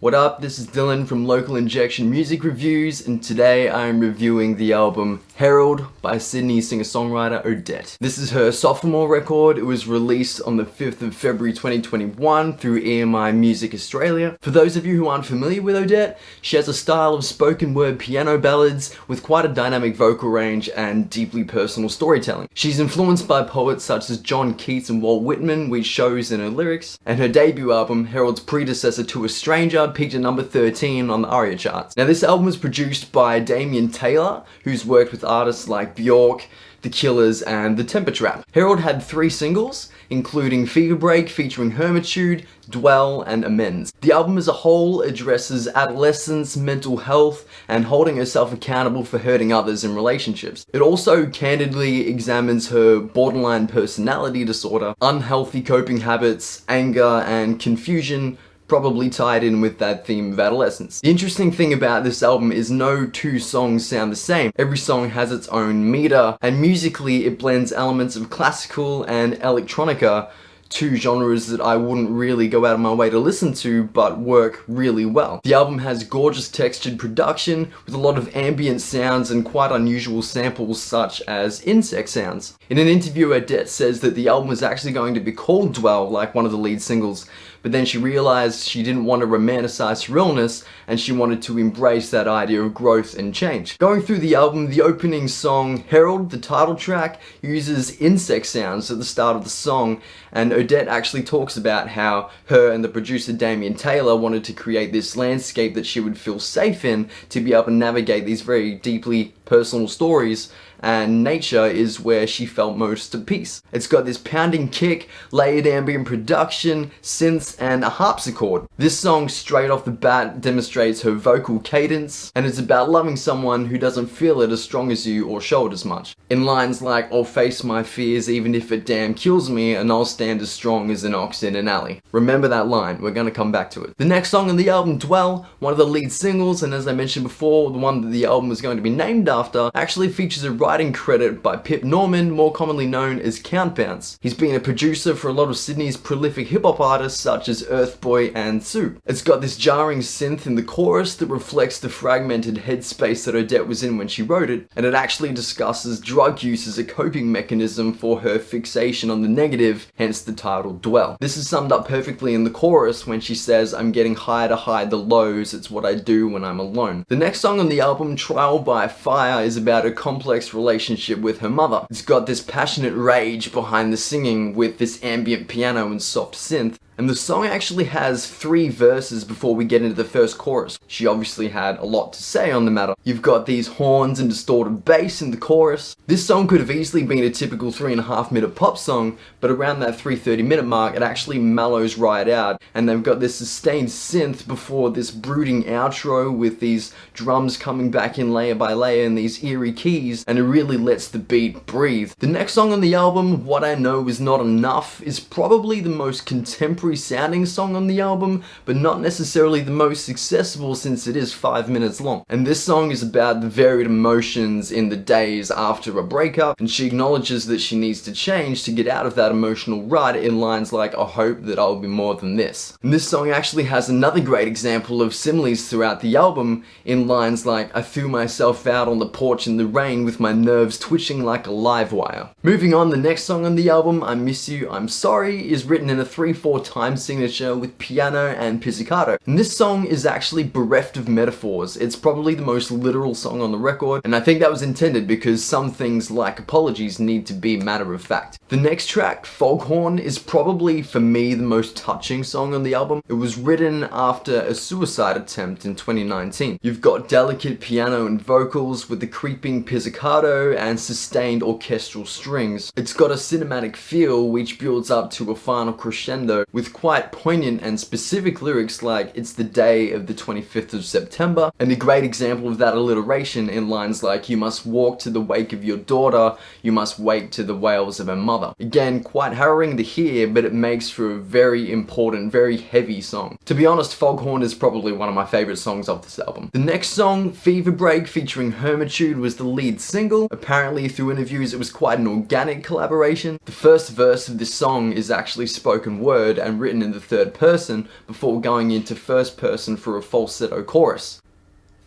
What up, this is Dylan from Local Injection Music Reviews, and today I am reviewing the album Herald by Sydney singer-songwriter Odette. This is her sophomore record. It was released on the 5th of February 2021 through EMI Music Australia. For those of you who aren't familiar with Odette, she has a style of spoken word piano ballads with quite a dynamic vocal range and deeply personal storytelling. She's influenced by poets such as John Keats and Walt Whitman, which shows in her lyrics, and her debut album, Herald's predecessor to A Stranger, peaked at number 13 on the ARIA charts. Now this album was produced by Damien Taylor, who's worked with artists like Bjork, The Killers, and The Temper Trap. Herald had 3 singles, including Fever Break featuring Hermitude, Dwell, and Amends. The album as a whole addresses adolescence, mental health, and holding herself accountable for hurting others in relationships. It also candidly examines her borderline personality disorder, unhealthy coping habits, anger, and confusion, probably tied in with that theme of adolescence. The interesting thing about this album is no 2 songs sound the same. Every song has its own meter, and musically it blends elements of classical and electronica, 2 genres that I wouldn't really go out of my way to listen to, but work really well. The album has gorgeous textured production with a lot of ambient sounds and quite unusual samples such as insect sounds. In an interview, Odette says that the album was actually going to be called Dwell, like one of the lead singles, but then she realized she didn't want to romanticize her illness and she wanted to embrace that idea of growth and change. Going through the album, the opening song Herald, the title track, uses insect sounds at the start of the song, and Odette actually talks about how her and the producer Damien Taylor wanted to create this landscape that she would feel safe in to be able to navigate these very deeply personal stories, and nature is where she felt most at peace. It's got this pounding kick, layered ambient production, synths, and a harpsichord. This song straight off the bat demonstrates her vocal cadence, and it's about loving someone who doesn't feel it as strong as you or show it as much. In lines like, "I'll face my fears even if it damn kills me, and I'll stand as strong as an ox in an alley." Remember that line, we're gonna come back to it. The next song on the album, Dwell, one of the lead singles, and as I mentioned before, the one that the album was going to be named after, actually features a writing credit by Pip Norman, more commonly known as Count Bounce. He's been a producer for a lot of Sydney's prolific hip-hop artists such as Earthboy and Soup. It's got this jarring synth in the chorus that reflects the fragmented headspace that Odette was in when she wrote it, and it actually discusses drug use as a coping mechanism for her fixation on the negative, hence the title Dwell. This is summed up perfectly in the chorus when she says, "I'm getting high to hide the lows, it's what I do when I'm alone." The next song on the album, Trial by Fire, is about a complex relationship with her mother. It's got this passionate rage behind the singing with this ambient piano and soft synth. And the song actually has 3 verses before we get into the first chorus. She obviously had a lot to say on the matter. You've got these horns and distorted bass in the chorus. This song could have easily been a typical 3.5-minute pop song, but around that 3:30-minute mark, it actually mellows right out, and they've got this sustained synth before this brooding outro with these drums coming back in layer by layer in these eerie keys, and it really lets the beat breathe. The next song on the album, What I Know Is Not Enough, is probably the most contemporary sounding song on the album, but not necessarily the most accessible since it is 5 minutes long. And this song is about the varied emotions in the days after a breakup, and she acknowledges that she needs to change to get out of that emotional rut in lines like, "I hope that I'll be more than this." And this song actually has another great example of similes throughout the album in lines like, "I threw myself out on the porch in the rain with my nerves twitching like a live wire." Moving on, the next song on the album, I Miss You, I'm Sorry, is written in a 3/4 time signature with piano and pizzicato. And this song is actually bereft of metaphors. It's probably the most literal song on the record, and I think that was intended because some things like apologies need to be matter of fact. The next track, Foghorn, is probably for me the most touching song on the album. It was written after a suicide attempt in 2019. You've got delicate piano and vocals with the creeping pizzicato and sustained orchestral strings. It's got a cinematic feel which builds up to a final crescendo with quite poignant and specific lyrics like, "It's the day of the 25th of September," and a great example of that alliteration in lines like, "You must walk to the wake of your daughter, you must wake to the wails of her mother." Again, quite harrowing to hear, but it makes for a very important, very heavy song. To be honest, Foghorn is probably one of my favorite songs off this album. The next song, Fever Break, featuring Hermitude, was the lead single. Apparently, through interviews, it was quite an organic collaboration. The first verse of this song is actually spoken word, and and written in the third person before going into first person for a falsetto chorus.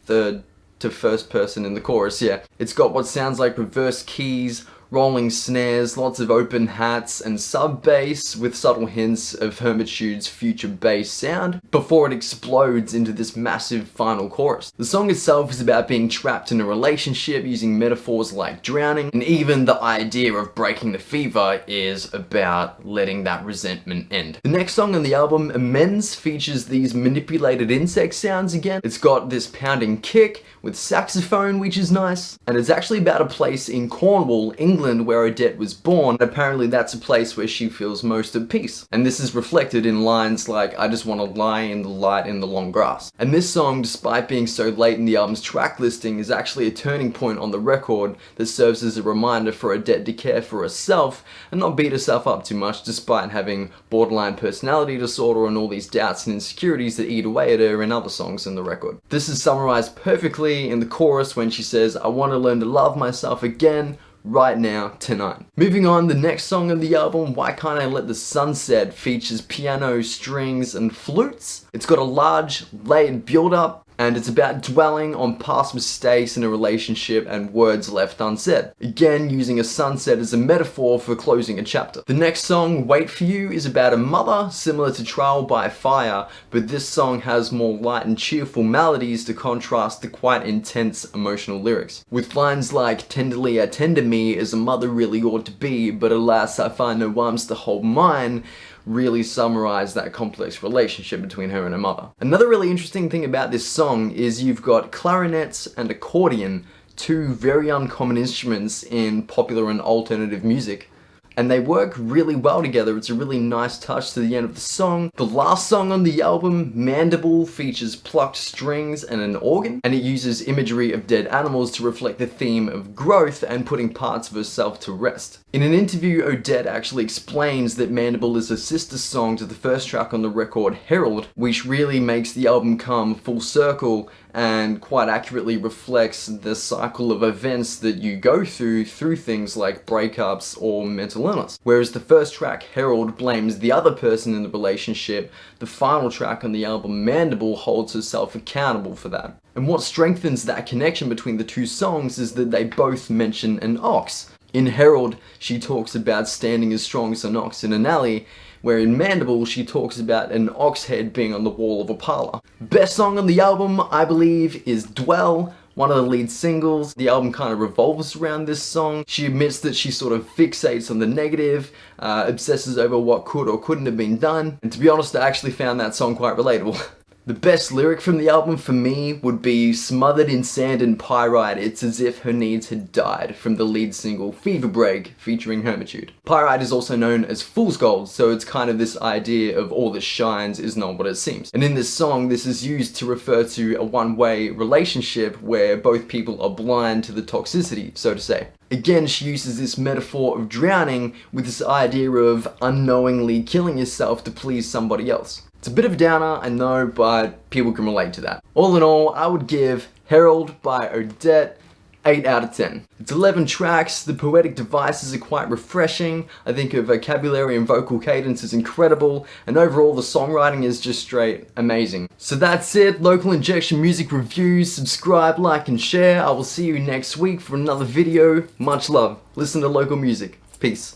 Third to first person in the chorus, yeah. It's got what sounds like reverse keys, rolling snares, lots of open hats, and sub-bass with subtle hints of Hermitude's future bass sound before it explodes into this massive final chorus. The song itself is about being trapped in a relationship using metaphors like drowning, and even the idea of breaking the fever is about letting that resentment end. The next song on the album, Amends, features these manipulated insect sounds again. It's got this pounding kick with saxophone, which is nice, and it's actually about a place in Cornwall, England, where Odette was born. Apparently that's a place where she feels most at peace. And this is reflected in lines like, "I just want to lie in the light in the long grass." And this song, despite being so late in the album's track listing, is actually a turning point on the record that serves as a reminder for Odette to care for herself and not beat herself up too much, despite having borderline personality disorder and all these doubts and insecurities that eat away at her in other songs in the record. This is summarized perfectly in the chorus when she says, "I want to learn to love myself again, right now, tonight." Moving on, the next song on the album, Why Can't I Let the Sun Set, features piano, strings, and flutes. It's got a large, layered build-up, and it's about dwelling on past mistakes in a relationship and words left unsaid. Again, using a sunset as a metaphor for closing a chapter. The next song, Wait For You, is about a mother, similar to Trial by Fire, but this song has more light and cheerful melodies to contrast the quite intense emotional lyrics. With lines like, "Tenderly I tend to me as a mother really ought to be, but alas I find no arms to hold mine," really summarize that complex relationship between her and her mother. Another really interesting thing about this song is you've got clarinets and accordion, two very uncommon instruments in popular and alternative music, and they work really well together. It's a really nice touch to the end of the song. The last song on the album, Mandible, features plucked strings and an organ, and it uses imagery of dead animals to reflect the theme of growth and putting parts of herself to rest. In an interview, Odette actually explains that Mandible is a sister song to the first track on the record, Herald, which really makes the album come full circle and quite accurately reflects the cycle of events that you go through things like breakups or mental illness. Whereas the first track, Herald, blames the other person in the relationship, the final track on the album, Mandible, holds herself accountable for that. And what strengthens that connection between the two songs is that they both mention an ox. In Herald, she talks about standing as strong as an ox in an alley, where in Mandible, she talks about an ox head being on the wall of a parlor. Best song on the album, I believe, is Dwell, one of the lead singles. The album kind of revolves around this song. She admits that she sort of fixates on the negative, obsesses over what could or couldn't have been done, and to be honest, I actually found that song quite relatable. The best lyric from the album for me would be "Smothered in sand and pyrite, it's as if her needs had died," from the lead single Fever Break featuring Hermitude. Pyrite is also known as fool's gold, so it's kind of this idea of all that shines is not what it seems. And in this song, this is used to refer to a one-way relationship where both people are blind to the toxicity, so to say. Again, she uses this metaphor of drowning with this idea of unknowingly killing yourself to please somebody else. It's a bit of a downer, I know, but people can relate to that. All in all, I would give Herald by Odette 8 out of 10. It's 11 tracks, the poetic devices are quite refreshing, I think her vocabulary and vocal cadence is incredible, and overall the songwriting is just straight amazing. So that's it, Local Injection Music Reviews. Subscribe, like, and share. I will see you next week for another video. Much love. Listen to local music. Peace.